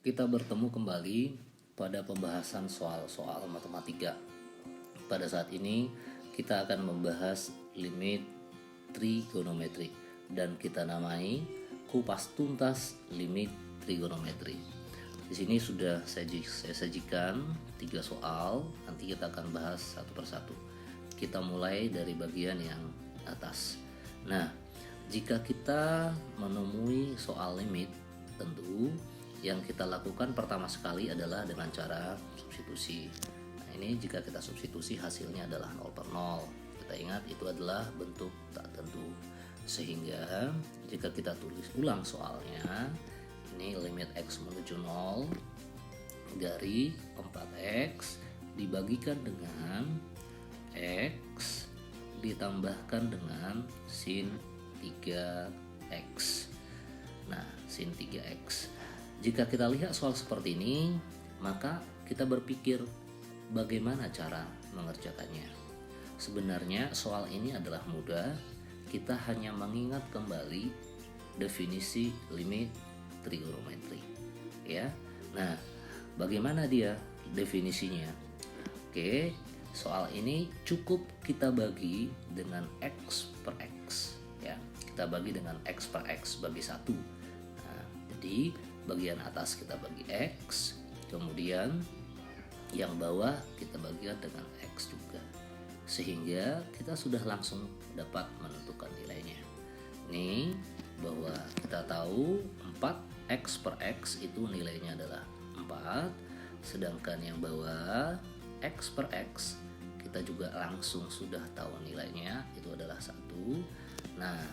Kita bertemu kembali pada pembahasan soal-soal matematika. Pada saat ini kita akan membahas limit trigonometri dan kita namai kupas tuntas limit trigonometri. Di sini sudah saya sajikan 3 soal, nanti kita akan bahas satu persatu. Kita mulai dari bagian yang atas. Nah, jika kita menemui soal limit, tentu yang kita lakukan pertama sekali adalah dengan cara substitusi. Nah, ini jika kita substitusi hasilnya adalah 0/0. Kita ingat itu adalah bentuk tak tentu. Sehingga jika kita tulis ulang soalnya, ini limit x menuju 0 dari 4x dibagikan dengan x ditambahkan dengan sin 3x. Nah, sin 3x. Jika kita lihat soal seperti ini, maka kita berpikir bagaimana cara mengerjakannya. Sebenarnya soal ini adalah mudah, kita hanya mengingat kembali definisi limit trigonometri. Ya. Nah, bagaimana dia definisinya? Oke, soal ini cukup kita bagi dengan x per x. Ya, kita bagi dengan x per x bagi 1. Nah, jadi bagian atas kita bagi X, kemudian yang bawah kita bagikan dengan X juga, sehingga kita sudah langsung dapat menentukan nilainya. Ini bahwa kita tahu 4X per X itu nilainya adalah 4, sedangkan yang bawah X per X kita juga langsung sudah tahu nilainya itu adalah 1. Nah,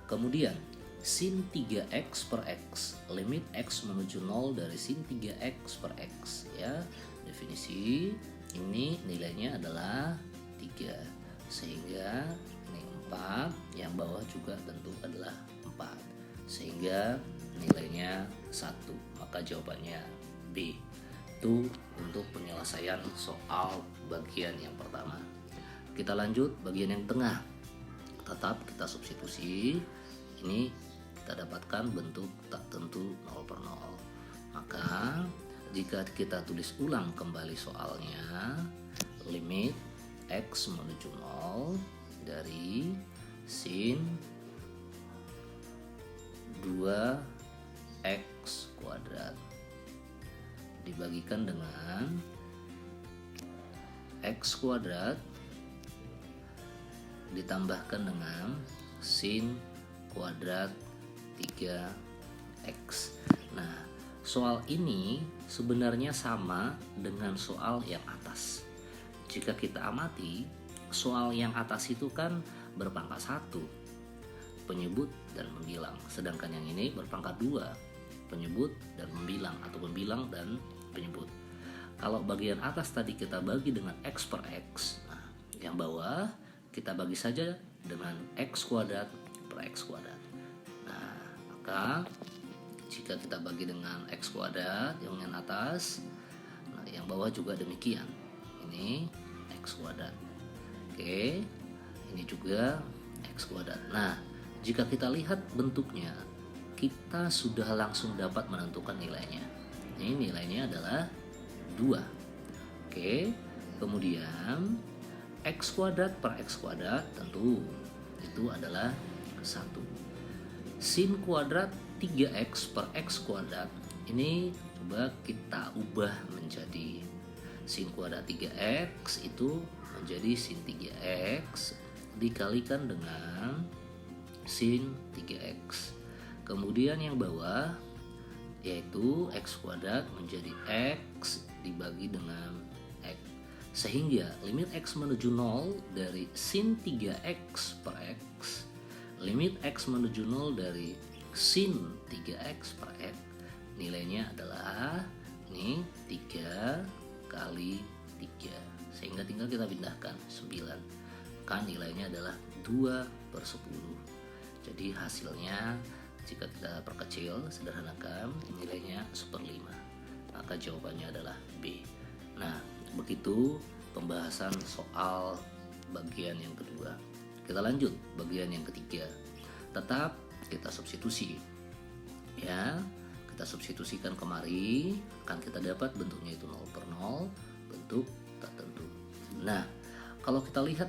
kemudian sin 3x per x, limit x menuju 0 dari sin 3x per x, ya. Definisi ini nilainya adalah 3, sehingga ini 4, yang bawah juga tentu adalah 4, sehingga nilainya 1. Maka jawabannya B. Itu untuk penyelesaian soal bagian yang pertama. Kita lanjut bagian yang tengah. Tetap kita substitusi. Ini kita dapatkan bentuk tak tentu 0/0. Maka jika kita tulis ulang kembali soalnya, limit x menuju 0 dari sin 2x kuadrat dibagikan dengan x kuadrat ditambahkan dengan sin kuadrat 3x. Nah, soal ini sebenarnya sama dengan soal yang atas. Jika kita amati, soal yang atas itu kan berpangkat 1, penyebut dan membilang. Sedangkan yang ini berpangkat 2, penyebut dan membilang, atau membilang dan penyebut. Kalau bagian atas tadi kita bagi dengan x per x, nah, yang bawah kita bagi saja dengan x kuadrat per x kuadrat. Maka jika kita bagi dengan x kuadrat yang atas, nah yang bawah juga demikian. Ini x kuadrat. Oke, ini juga x kuadrat. Nah, jika kita lihat bentuknya, kita sudah langsung dapat menentukan nilainya. Ini nilainya adalah 2. Oke, kemudian x kuadrat per x kuadrat tentu itu adalah 1. Sin kuadrat 3x per x kuadrat ini coba kita ubah menjadi sin kuadrat 3x itu menjadi sin 3x dikalikan dengan sin 3x. Kemudian yang bawah yaitu x kuadrat menjadi x dibagi dengan x, sehingga limit x menuju 0 dari sin 3x per x, limit x menuju 0 dari sin 3x per x, nilainya adalah ini 3 kali 3, sehingga tinggal kita pindahkan 9, kan nilainya adalah 2/10. Jadi hasilnya jika kita perkecil, sederhanakan, nilainya 1/5. Maka jawabannya adalah B. Nah, begitu pembahasan soal bagian yang kedua. Kita lanjut bagian yang ketiga. Tetap kita substitusi. Ya, kita substitusikan kemari, akan kita dapat bentuknya itu 0 per 0, bentuk tak tentu. Nah, kalau kita lihat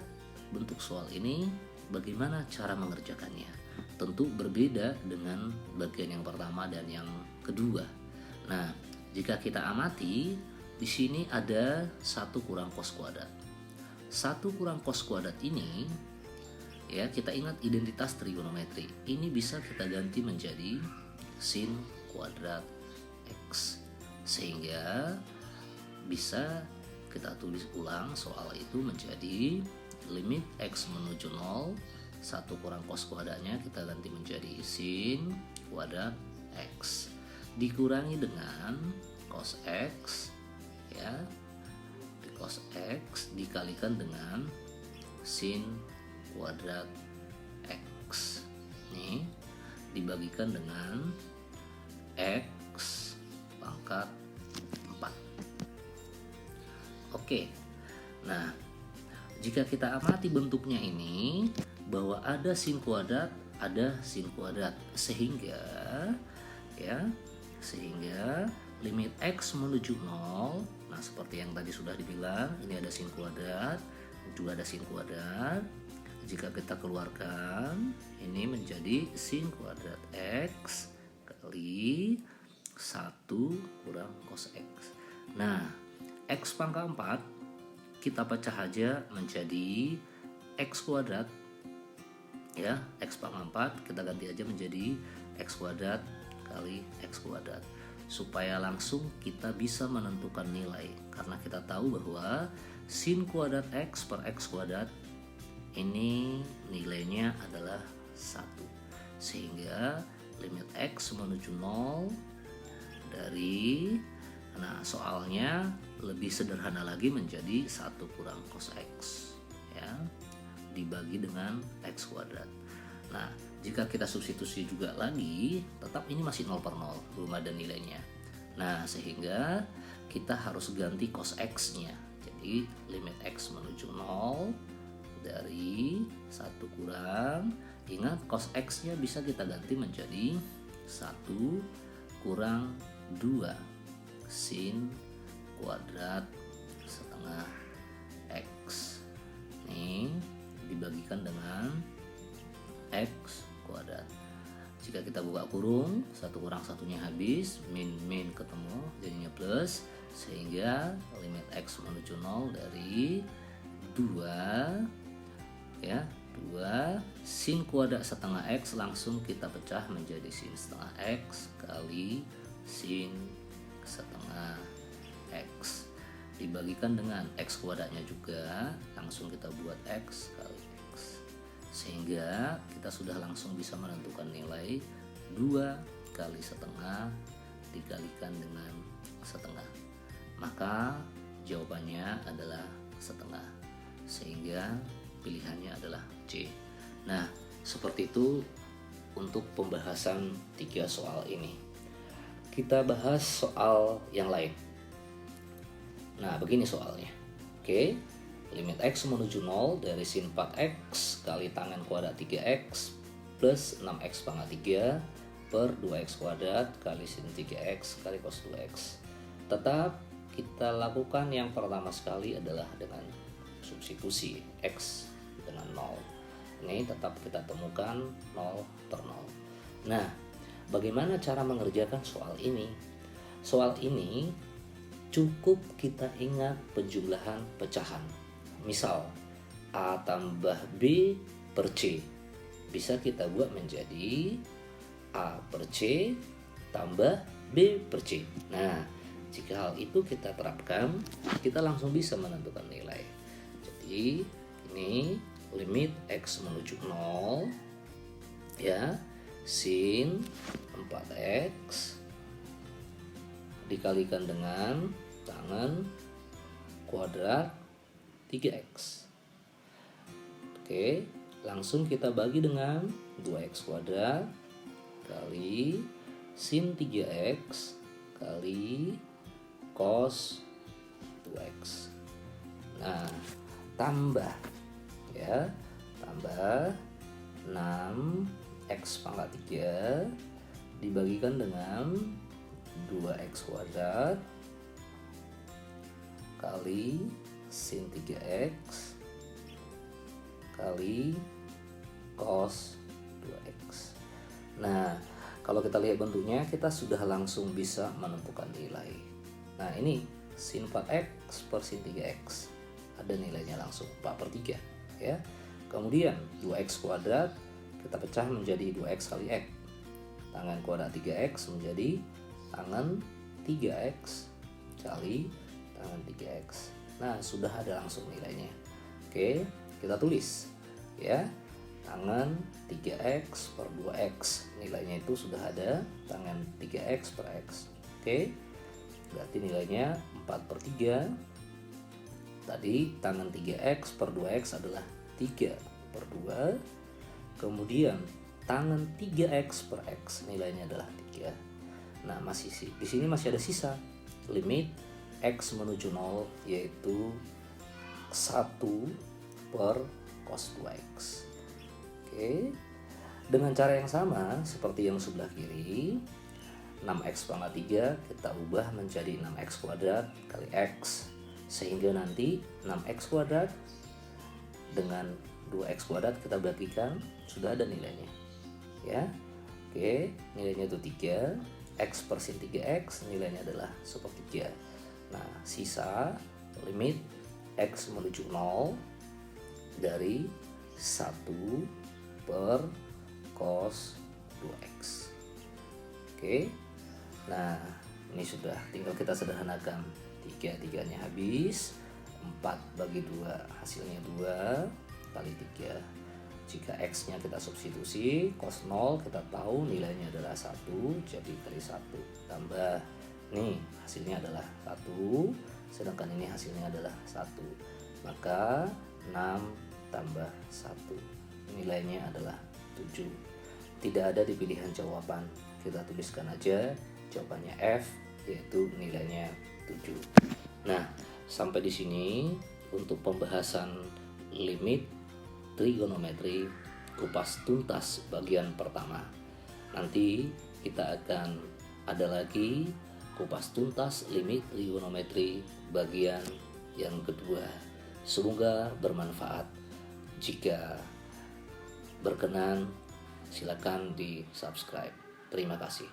bentuk soal ini, bagaimana cara mengerjakannya? Tentu berbeda dengan bagian yang pertama dan yang kedua. Nah, jika kita amati, di sini ada 1 kurang cos kuadrat. 1 kurang cos kuadrat ini, ya, kita ingat identitas trigonometri. Ini bisa kita ganti menjadi sin kuadrat X, sehingga bisa kita tulis ulang soal itu menjadi limit X menuju 0, 1 kurang cos kuadratnya kita ganti menjadi sin kuadrat X dikurangi dengan cos X, ya, cos X dikalikan dengan sin kuadrat X nih dibagikan dengan X pangkat 4. Oke, nah jika kita amati bentuknya ini, bahwa ada sin kuadrat, ada sin kuadrat, sehingga limit X menuju 0, nah seperti yang tadi sudah dibilang, ini ada sin kuadrat, juga ada sin kuadrat. Jika kita keluarkan, ini menjadi sin kuadrat X kali 1 kurang cos X. Nah, X pangkat 4 kita pecah aja menjadi X kuadrat, ya, X pangkat 4 kita ganti aja menjadi X kuadrat kali X kuadrat, supaya langsung kita bisa menentukan nilai, karena kita tahu bahwa sin kuadrat X per X kuadrat ini nilainya adalah 1, sehingga limit X menuju 0 dari, nah soalnya lebih sederhana lagi menjadi 1 kurang cos X, ya, dibagi dengan X kuadrat. Nah, jika kita substitusi juga lagi, tetap ini masih 0 per 0, belum ada nilainya. Nah, sehingga kita harus ganti cos X nya, jadi limit X menuju 0 dari 1 kurang, ingat cos X nya bisa kita ganti menjadi 1 kurang 2 sin kuadrat setengah X nih dibagikan dengan X kuadrat. Jika kita buka kurung, 1 kurang 1-nya habis, min ketemu jadinya plus, sehingga limit X menuju 0 dari 2, ya, 2 sin kuadrat setengah X langsung kita pecah menjadi sin setengah X kali sin setengah X dibagikan dengan X kuadratnya juga, langsung kita buat X kali X, sehingga kita sudah langsung bisa menentukan nilai 2 kali setengah dikalikan dengan setengah, maka jawabannya adalah setengah, sehingga pilihannya adalah C. Nah, seperti itu untuk pembahasan 3 soal ini. Kita bahas soal yang lain. Nah, begini soalnya. Oke, limit X menuju 0 dari sin 4X kali tangen kuadrat 3X plus 6X pangkat 3 per 2X kuadrat kali sin 3X kali cos 2X. Tetap kita lakukan yang pertama sekali adalah dengan substitusi X dengan 0. Ini tetap kita temukan 0 per 0. Nah, bagaimana cara mengerjakan soal ini? Soal ini cukup kita ingat penjumlahan pecahan. Misal A tambah B per C, bisa kita buat menjadi A per C tambah B per C. Nah, jika hal itu kita terapkan, kita langsung bisa menentukan nilai. Jadi ini limit X menuju 0, ya, sin 4X dikalikan dengan tangen kuadrat 3X. Oke, langsung kita bagi dengan 2X kuadrat kali sin 3X kali cos 2X. Nah, tambah, ya, tambah 6X pangkat 3 dibagikan dengan 2x kuadrat kali sin 3x kali cos 2x. Nah, kalau kita lihat bentuknya, kita sudah langsung bisa menentukan nilai. Nah, ini sin 4x per sin 3x. Ada nilainya langsung 4/3 ya. Kemudian 2x kuadrat kita pecah menjadi 2x kali x. Tangan kuadrat 3x menjadi tangan 3x kali tangan 3x. Nah, sudah ada langsung nilainya. Oke, kita tulis ya. Tangan 3x per 2x. Nilainya itu sudah ada, tangan 3x per x. Oke, berarti nilainya 4/3. Tadi tangan 3x per 2x adalah 3/2. Kemudian tangan 3x per x nilainya adalah 3. Nah, di sini masih ada sisa. Limit x menuju 0 yaitu 1 per cos 2x. Oke. Dengan cara yang sama seperti yang sebelah kiri, 6x pangkat 3 kita ubah menjadi 6x kuadrat kali x, sehingga nanti 6x kuadrat dengan 2x kuadrat kita bagikan, sudah ada nilainya ya. Oke, nilainya itu 3. X per sin 3x nilainya adalah 1/3. Nah, sisa limit x menuju 0 dari 1 per cos 2x. Oke. Nah, ini sudah, tinggal kita sederhanakan. 3-nya habis, 4 bagi 2 hasilnya 2 kali 3. Jika x-nya kita substitusi, cos 0 kita tahu nilainya adalah 1, jadi kali 1 tambah, nih hasilnya adalah 1, sedangkan ini hasilnya adalah 1. Maka 6 tambah 1 nilainya adalah 7. Tidak ada di pilihan jawaban, kita tuliskan aja jawabannya F, yaitu nilainya 7. Nah, sampai di sini untuk pembahasan limit trigonometri kupas tuntas bagian pertama. Nanti kita akan ada lagi kupas tuntas limit trigonometri bagian yang kedua. Semoga bermanfaat. Jika berkenan, silakan di subscribe. Terima kasih.